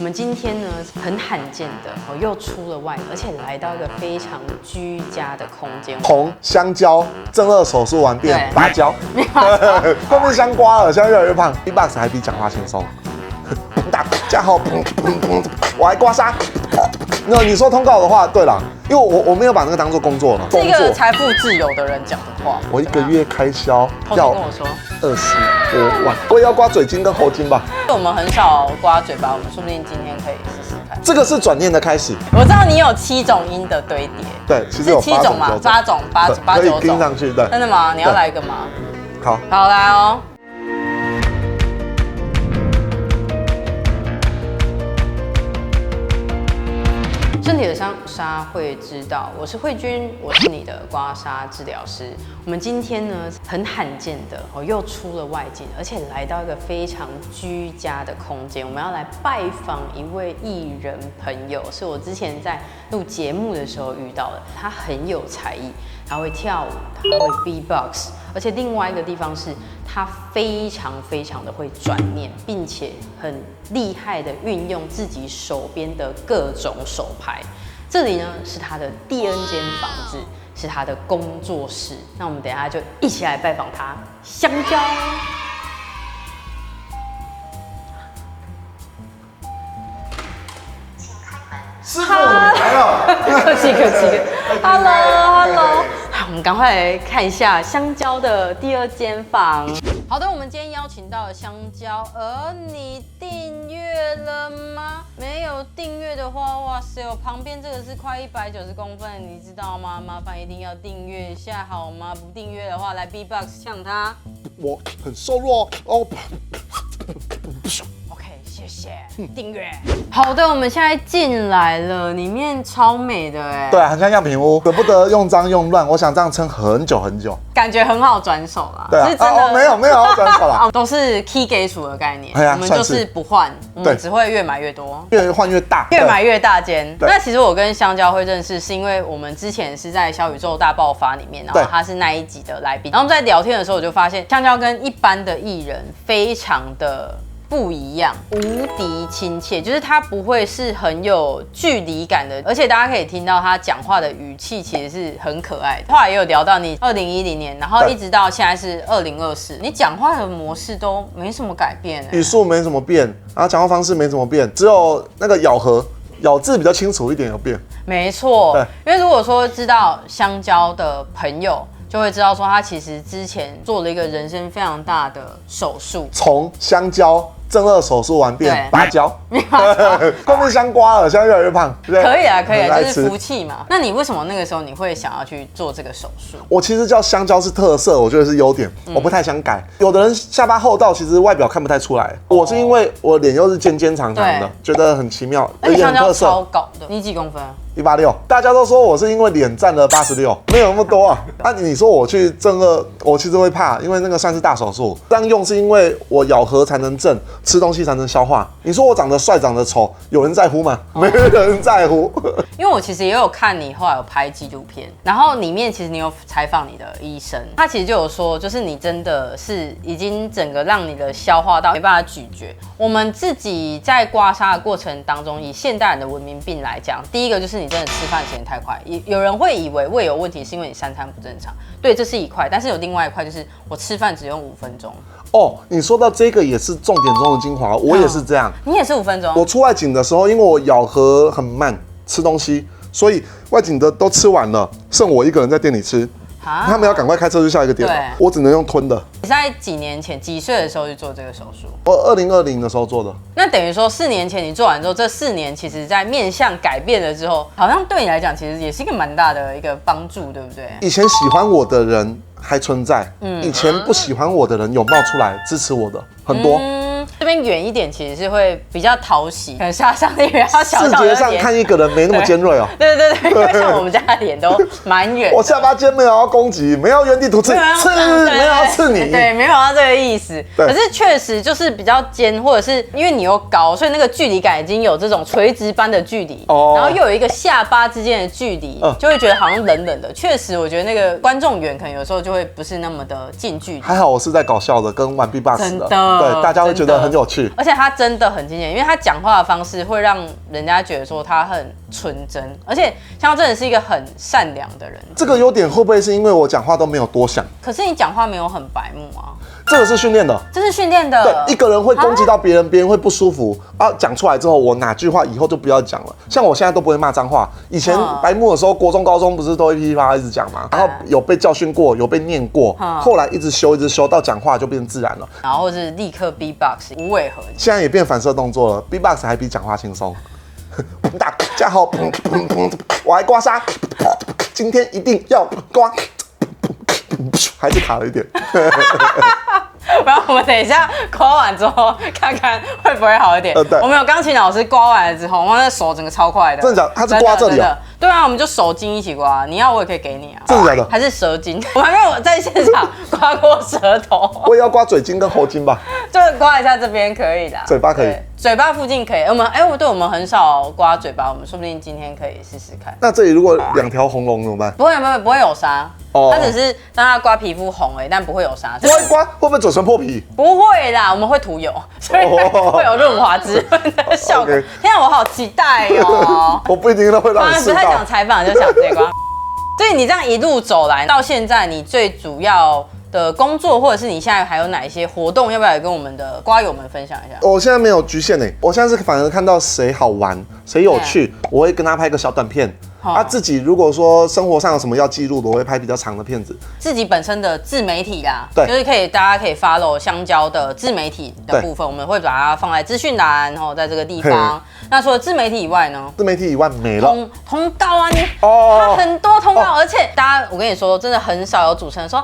我们今天呢很罕见的又出了外景，而且来到一个非常居家的空间。从香蕉正颌手术完变芭蕉，后面香瓜了，现在越来越胖。B-box 还比讲话轻松。打加号，我还刮痧。那你说通告的话，对了，因为我没有把那个当做工作了。是一个财富自由的人讲的话。我一个月开销要跟我说20多万，我也要刮嘴巾跟喉巾吧。我们很少刮嘴巴，我们说不定今天可以试试看。这个是转念的开始。我知道你有7种音的堆叠。对，其实有7种嘛，8种、8、9种。可以听上去，对。真的吗？你要来一个吗？好，好来哦。身体的伤痧会知道，我是慧君，我是你的刮痧治疗师。我们今天呢很罕见的又出了外景，而且来到一个非常居家的空间。我们要来拜访一位艺人朋友，是我之前在录节目的时候遇到的。他很有才艺，他会跳舞，他会 B-box， 而且另外一个地方是他非常的会转念，并且很厉害的运用自己手边的各种手牌。这里呢是他的第2间房子，是他的工作室。那我们等一下就一起来拜访他。香蕉，师傅来了，客气。Hello， 我们赶快来看一下香蕉的第2间房。好的，我们今天邀请到了香蕉，而你订阅了吗？没有订阅的话，哇塞，我旁边这个是快190公分，你知道吗？麻烦一定要订阅一下好吗？不订阅的话，来 B-box 呛他。我很瘦弱哦。谢谢订阅。好的，我们现在进来了，里面超美的哎。对，很像样品屋，舍不得用脏用乱，我想这样撑很久，感觉很好转手啦。对啊，是真的没有要转手啦。都是 key 给数的概念，我们就是不换，我们只会越买越多，越换越大，越买越大间。那其实我跟香蕉会认识，是因为我们之前是在小宇宙大爆发里面，然后他是那一集的来宾，然后我们在聊天的时候，我就发现香蕉跟一般的艺人非常的不一样，无敌亲切，就是他不会是很有距离感的，而且大家可以听到他讲话的语气其实是很可爱的。后来也有聊到你2010年，然后一直到现在是2024，你讲话的模式都没什么改变，语速没什么变，然后讲话方式没怎么变，只有那个咬字比较清楚一点有变。没错，因为如果说知道香蕉的朋友，就会知道说他其实之前做了一个人生非常大的手术，从香蕉正颌手术完变芭蕉，后面香瓜了，现在越来越胖。可以啊，就是福气嘛。那你为什么那个时候你会想要去做这个手术？我其实叫香蕉是特色，我觉得是优点，我不太想改。有的人下巴厚道，其实外表看不太出来。我是因为我脸又是尖长的，觉得很奇妙，而且香蕉超高的，你几公分？186，大家都说我是因为脸占了86，没有那么多啊。那你说我去正颚，我其实会怕，因为那个算是大手术。这样用是因为我咬合才能正，吃东西才能消化。你说我长得帅长得丑，有人在乎吗？没人在乎。因为我其实也有看你后来有拍纪录片，然后里面其实你有采访你的医生，他其实就有说，就是你真的是已经整个让你的消化道没办法咀嚼。我们自己在刮痧的过程当中，以现代人的文明病来讲，第一个就是你真的吃饭时间太快，有人会以为胃有问题是因为你3餐不正常，对，这是一块，但是有另外一块就是我吃饭只用5分钟。哦，你说到这个也是重点中的精华，我也是这样。你也是5分钟？我出外景的时候，因为我咬合很慢，吃东西，所以外景的都吃完了，剩我一个人在店里吃。他们要赶快开车去下一个点了，我只能用吞的。你在几年前几岁的时候去做这个手术？我2020的时候做的。那等于说4年前你做完之后，这4年其实在面向改变了之后，好像对你来讲其实也是一个蛮大的一个帮助，对不对？以前喜欢我的人还存在，以前不喜欢我的人有冒出来支持我的很多。这边远一点其实是会比较讨喜，可能杀伤力比较小。视觉上看一个人没那么尖锐哦。对，因为像我们家的脸都蛮远。我下巴尖没有要攻击，没有原地突刺，没有要刺你。对，没有要这个意思。可是确实就是比较尖，或者是因为你又高，所以那个距离感已经有这种垂直般的距离，然后又有一个下巴之间的距离，就会觉得好像冷冷的。确实，我觉得那个观众缘可能有时候就会不是那么的近距离。还好我是在搞笑的，跟玩 B-box 的，对，大家会觉得很很有趣。而且他真的很经典，因为他讲话的方式会让人家觉得说他很纯真，而且香蕉真的是一个很善良的人。这个优点会不会是因为我讲话都没有多想？可是你讲话没有很白目啊。这个是训练的，这是训练的。对，一个人会攻击到别人，别人会不舒服啊。讲出来之后，我哪句话以后就不要讲了。像我现在都不会骂脏话，以前白目的时候，国中、高中不是都会噼里啪啦一直讲嘛，然后有被教训过，有被念过，后来一直修，到讲话就变自然了。然后是立刻 B-box 无违和。现在也变反射动作了 ，B-box 还比讲话轻松。大家好，我来刮痧，今天一定要刮。还是卡了一点。然后我们等一下刮完之后，看看会不会好一点。对，我们有钢琴老师刮完了之后，哇，那手整个超快的。真的假的？他是刮这里啊？对啊，我们就手筋一起刮，你要我也可以给你啊。真的假的？还是舌筋？我还没有在现场刮过舌头。我也要刮嘴筋跟喉筋吧？就刮一下这边可以的。嘴巴可以。嘴巴附近可以。我们很少刮嘴巴，我们说不定今天可以试试看。那这里如果2条红龙怎么办？不会有沙。它只是让它刮皮肤红但不会有沙。刮一刮会不会嘴唇破皮？不会啦，我们会涂油，所以会有润滑滋润的效果。天啊，我好期待哦！我不一定都会让你试到。不太想采访就想直接刮。所以你这样一路走来到现在，你最主要的工作，或者是你现在还有哪一些活动，要不要也跟我们的瓜友们分享一下？我现在没有局限我现在是反而看到谁好玩、谁有趣，我会跟他拍个小短片。自己如果说生活上有什么要记录的，我会拍比较长的片子。自己本身的自媒体啦，对，就是大家可以 follow 香蕉的自媒体的部分，我们会把它放在资讯栏，然后在这个地方。那除了自媒体以外呢？自媒体以外没了。通告啊，它很多通告，而且大家，我跟你说，真的很少有主持人说，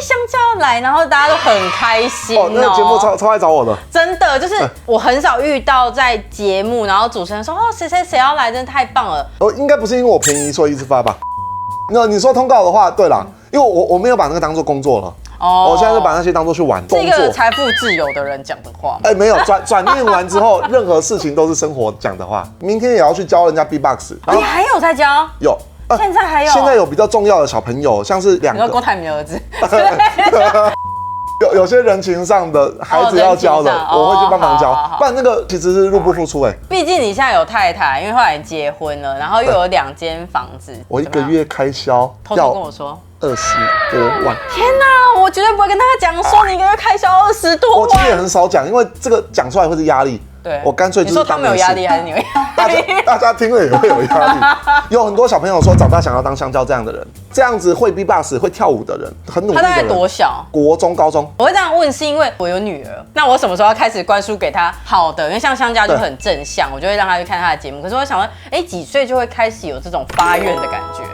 香蕉来，然后大家都很开心哦。那个节目超爱找我的，真的就是我很少遇到在节目，然后主持人说谁要来，真的太棒了。应该不是因为我便宜所以一直发吧？那你说通告的话，对啦，因为我没有把那个当做工作了。我现在就把那些当作去玩，是一个财富自由的人讲的话吗？没有转念完之后，任何事情都是生活讲的话。明天也要去教人家 B-box， 你还有在教？有，现在还有？现在有比较重要的小朋友，像是2个。你说郭台铭的儿子？有些人情上的孩子要教的，我会去帮忙教，不然那个其实是入不敷出毕竟你现在有太太，因为后来你结婚了，然后又有2间房子，我一个月开销偷偷跟我说20多万。天哪，我绝对不会跟他讲说你一个月开销20多万。我其实也很少讲，因为这个讲出来会是压力。对，我干脆就是你说他们有压力还是你有压力？大家听了也会有压力。有很多小朋友说长大想要当香蕉这样的人，这样子会 B-box 会跳舞的人，很努力的人。他大概多小？国中、高中。我会这样问是因为我有女儿，那我什么时候要开始灌输给她好的？因为像香蕉就很正向，我就会让她去看她的节目。可是我想说，几岁就会开始有这种发愿的感觉？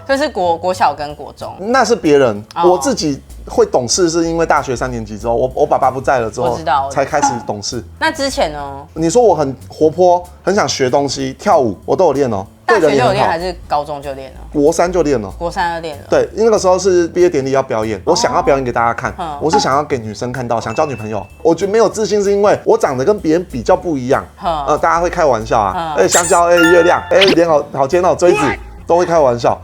所以是国小跟国中。那是别人，我自己。会懂事是因为大学3年级之后，我爸爸不在了之后，才开始懂事。那之前呢？你说我很活泼，很想学东西，跳舞，我都有练哦。大学就有练还是高中就练了？国3就练了。国3就练了。对，那个时候是毕业典礼要表演，我想要表演给大家看，我是想要给女生看到，想交女朋友。我觉得没有自信是因为我长得跟别人比较不一样，大家会开玩笑啊，香蕉，月亮，脸好尖哦，锥子，都会开玩笑。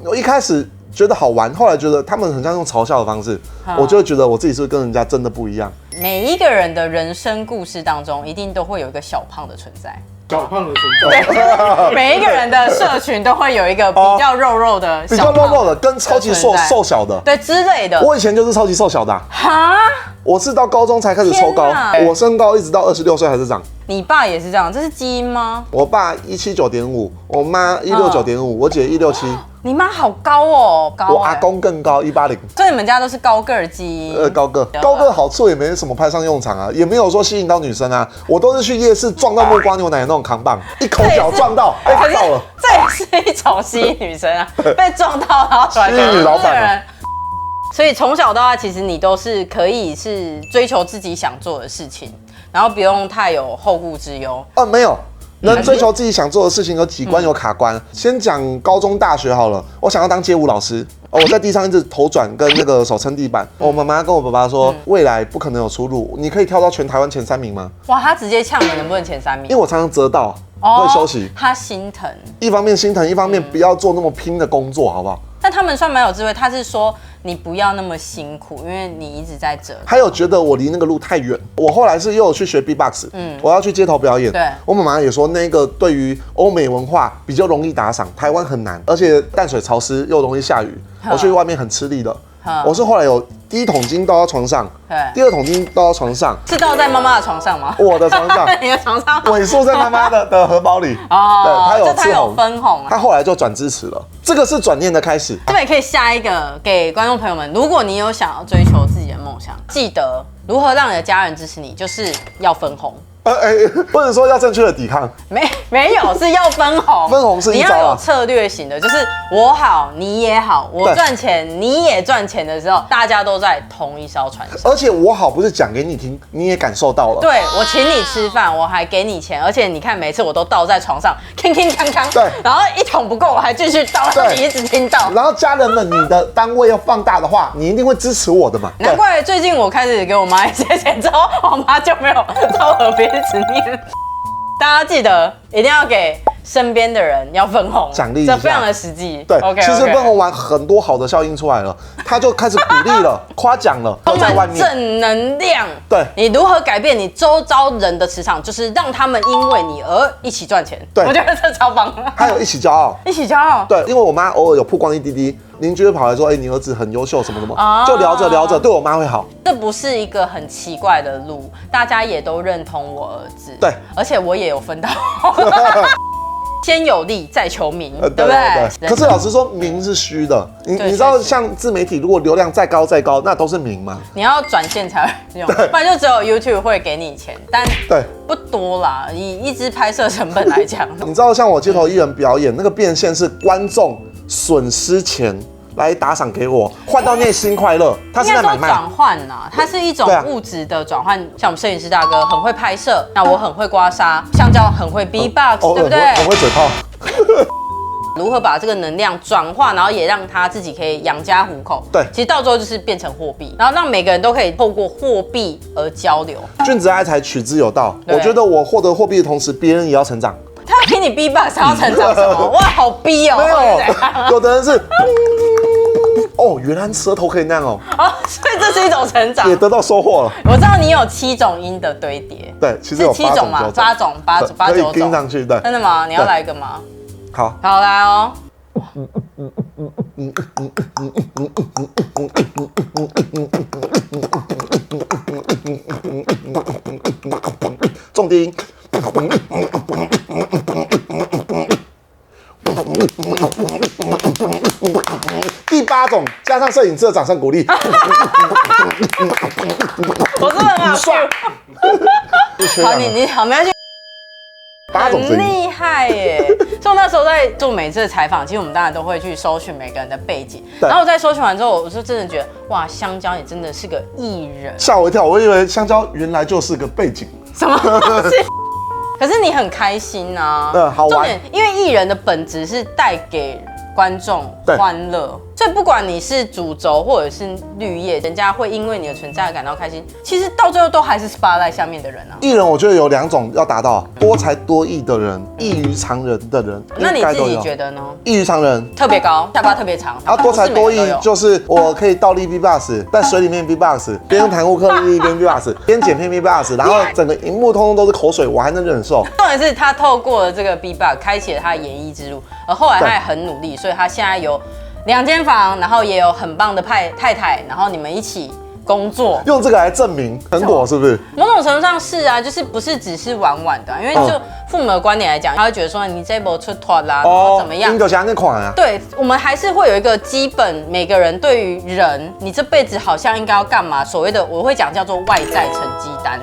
我一开始觉得好玩，后来觉得他们很像用嘲笑的方式，我就会觉得我自己是跟人家真的不一样。每一个人的人生故事当中，一定都会有一个小胖的存在。小胖的存在，每一个人的社群都会有一个比较肉的，比较肉的，跟超级瘦小的，对之类的。我以前就是超级瘦小的。哈，我是到高中才开始抽高，我身高一直到26岁还是长。你爸也是这样，这是基因吗？我爸179.5，我妈169.5，我姐167。你妈好高哦，高。我阿公更高180。所以你们家都是高个儿基因。高个好处也没什么派上用场啊，也没有说吸引到女生啊。我都是去夜市撞到木瓜牛奶那种扛棒，一口脚撞到，到了。这也是一种吸引女生啊，被撞到然后吸引女老板。所以从小到大，其实你都是可以是追求自己想做的事情，然后不用太有后顾之忧。没有。能追求自己想做的事情有几关有卡关。先讲高中大学好了，我想要当街舞老师，我在地上一直头转跟那个手撑地板。我妈妈跟我爸爸说，未来不可能有出路，你可以跳到全台湾前3名吗？哇，他直接呛你能不能前3名？因为我常常折到，会休息。他心疼，一方面心疼，一方面不要做那么拼的工作，好不好？但他们算蛮有智慧，他是说你不要那么辛苦，因为你一直在折。还有觉得我离那个路太远，我后来是又有去学 B-box，我要去街头表演。对，我妈妈也说那个对于欧美文化比较容易打赏，台湾很难，而且淡水潮湿又容易下雨，我去外面很吃力的。我是后来有第一桶金倒到床上，第二桶金倒到床上，是倒在妈妈的床上吗？我的床上，你的床上，尾数在妈妈的荷包里。哦，对，她有他有分红，她后来就转支持了，这个是转念的开始。这边也可以下一个给观众朋友们，如果你有想要追求自己的梦想，记得如何让你的家人支持你，就是要分红。不能说要正确的抵抗，没有，是要分红。分红是一招啊，你要有策略型的，就是我好你也好，我赚钱你也赚钱的时候，大家都在同一艘船上。而且我好不是讲给你听，你也感受到了。对，我请你吃饭，我还给你钱，而且你看每次我都倒在床上，铿铿锵锵。对，然后一桶不够，我还继续倒，让你一直听到。然后家人们，你的单位要放大的话，你一定会支持我的嘛。难怪最近我开始给我妈一些钱之后，我妈就没有到耳边执念。大家记得一定要给身边的人要分红，奖励一下，这非常的实际。对 ，OK， 其实分红完很多好的效应出来了，他就开始鼓励了、夸奖了，都在外面。正能量。对，你如何改变你周遭人的磁场，就是让他们因为你而一起赚钱。对，我觉得这超棒。还有一起骄傲，一起骄傲。对，因为我妈偶尔有曝光一滴滴，邻居会跑来说：“你儿子很优秀，什么什么。”就聊着聊着，对我妈会好。这不是一个很奇怪的路，大家也都认同我儿子。对，而且我也有分到。先有利再求名，对不对？可是老实说，名是虚的。你知道，像自媒体，如果流量再高再高，那都是名吗？你要转线才会用，不然就只有 YouTube 会给你钱，但不多啦。以一支拍摄成本来讲，你知道，像我街头艺人表演，那个变现是观众损失钱来打赏给我，换到内心快乐。它是在买卖转换呐，它是一种物质的转换。像我们摄影师大哥很会拍摄，那我很会刮痧，香蕉很会 B-box，对不对？很会嘴炮。如何把这个能量转化，然后也让他自己可以养家糊口。对，其实到最后就是变成货币，然后让每个人都可以透过货币而交流。君子爱财，取之有道。我觉得我获得货币的同时，别人也要成长。他要给你 B-box， 他要成长什么？哇，好逼哦！没有，有的人是。哦，原来舌头可以那样哦。所以这是一种成长，也得到收获了。我知道你有7种音的堆叠。对，其实有7种嘛，8种、8、9种。可以跟上去，对。真的吗？你要来一个吗？好，好来哦。重低音。第8种加上摄影师的掌声鼓励。我真的很帅。好，你好，没关系。很厉害耶！所以那时候在做每次的采访，其实我们当然都会去搜寻每个人的背景。然后我在搜寻完之后，我就真的觉得，哇，香蕉你真的是个艺人。吓我一跳，我以为香蕉原来就是个背景。什么东西？可是你很开心啊。好玩。重点，因为艺人的本质是带给观众欢乐，所以不管你是主轴或者是绿叶，人家会因为你的存在感到开心。其实到最后都还是 spotlight 下面的人啊。艺人我觉得有2种要达到：多才多艺的人，异于常人的人。那你自己觉得呢？异于常人，特别高，下巴特别长。多才多艺就是我可以倒立 B-box， 在水里面 B-box， 边用弹呼克丽丽边 B-box， 边剪片 B-box， 然后整个荧幕通通都是口水，我还能忍受。重点是他透过了这个 B-box 开启了他的演艺之路，而后来他也很努力，所以他现在有2间房，然后也有很棒的太太，然后你们一起工作，用这个来证明成果是不是？某种程度上是啊，就是不是只是玩玩的，因为就父母的观点来讲，他会觉得说你这波出脱啦，然后怎么样？你就想那款啊？对，我们还是会有一个基本，每个人对于人，你这辈子好像应该要干嘛？所谓的我会讲叫做外在成绩单。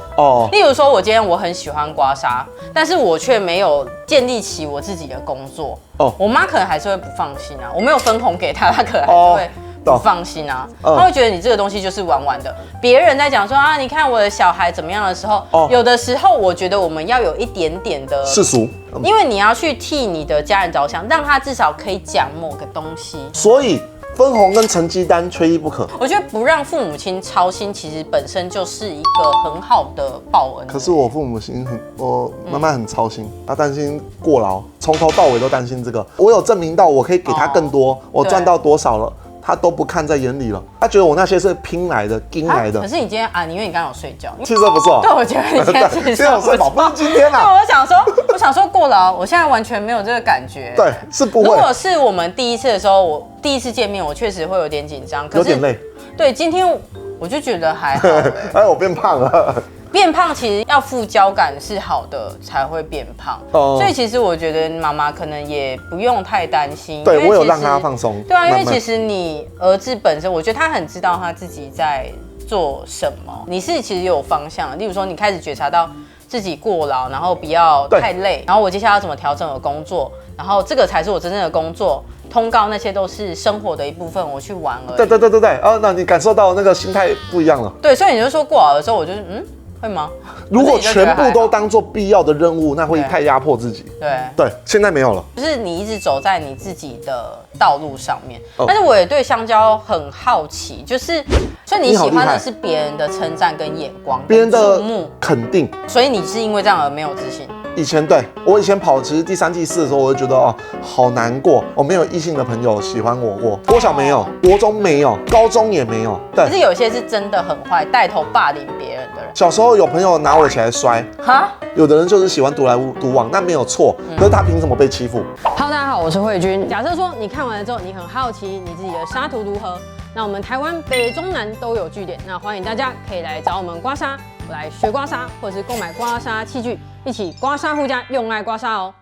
例如说，我今天我很喜欢刮痧，但是我却没有建立起我自己的工作。我妈可能还是会不放心啊，我没有分红给她，她可能还是会不放心啊，他会觉得你这个东西就是玩玩的。别人在讲说啊，你看我的小孩怎么样的时候，有的时候我觉得我们要有一点点的世俗，因为你要去替你的家人着想，让他至少可以讲某个东西。所以分红跟成绩单缺一不可。我觉得不让父母亲操心，其实本身就是一个很好的报恩。可是我父母亲我妈妈很操心，她担心过劳，从头到尾都担心这个。我有证明到我可以给她更多，我赚到多少了。他都不看在眼里了，他觉得我那些是拼来的、拼来的。可是你今天啊，因为你刚刚有睡觉，气色不错。对，我觉得你今天气色有睡饱，不是今天啦。对，我想说过劳，我现在完全没有这个感觉。对，是不会。如果是我们第一次的时候，我第一次见面，我确实会有点紧张，有点累。对，今天我就觉得还好。哎，我变胖了。变胖其实要副交感是好的才会变胖，所以其实我觉得妈妈可能也不用太担心。对，我有让她放松。对啊，因为其实你儿子本身，我觉得他很知道他自己在做什么。你是其实有方向，例如说你开始觉察到自己过劳，然后不要太累，然后我接下来要怎么调整我的工作，然后这个才是我真正的工作。通告那些都是生活的一部分，我去玩而已。对，那你感受到那个心态不一样了。对，所以你就说过劳的时候，我就是会吗？如果全部都当做必要的任务，那会太压迫自己。对，现在没有了，就是你一直走在你自己的道路上面。但是我也对香蕉很好奇，就是所以你喜欢的是别人的称赞跟眼光，别人的肯定，所以你是因为这样而没有自信。我以前跑，其实第3、第4的时候，我就觉得好难过，我没有异性的朋友喜欢我过。国小没有，国中没有，高中也没有。对，可是有些是真的很坏，带头霸凌别人的人。小时候有朋友拿我起来摔，有的人就是喜欢独来独往，那没有错，可是他凭什么被欺负？Hello， 大家好，我是慧君。假设说你看完了之后，你很好奇你自己的沙图如何，那我们台湾北中南都有据点，那欢迎大家可以来找我们刮痧，来学刮痧，或者是购买刮痧器具，一起刮痧护家，用爱刮痧哦。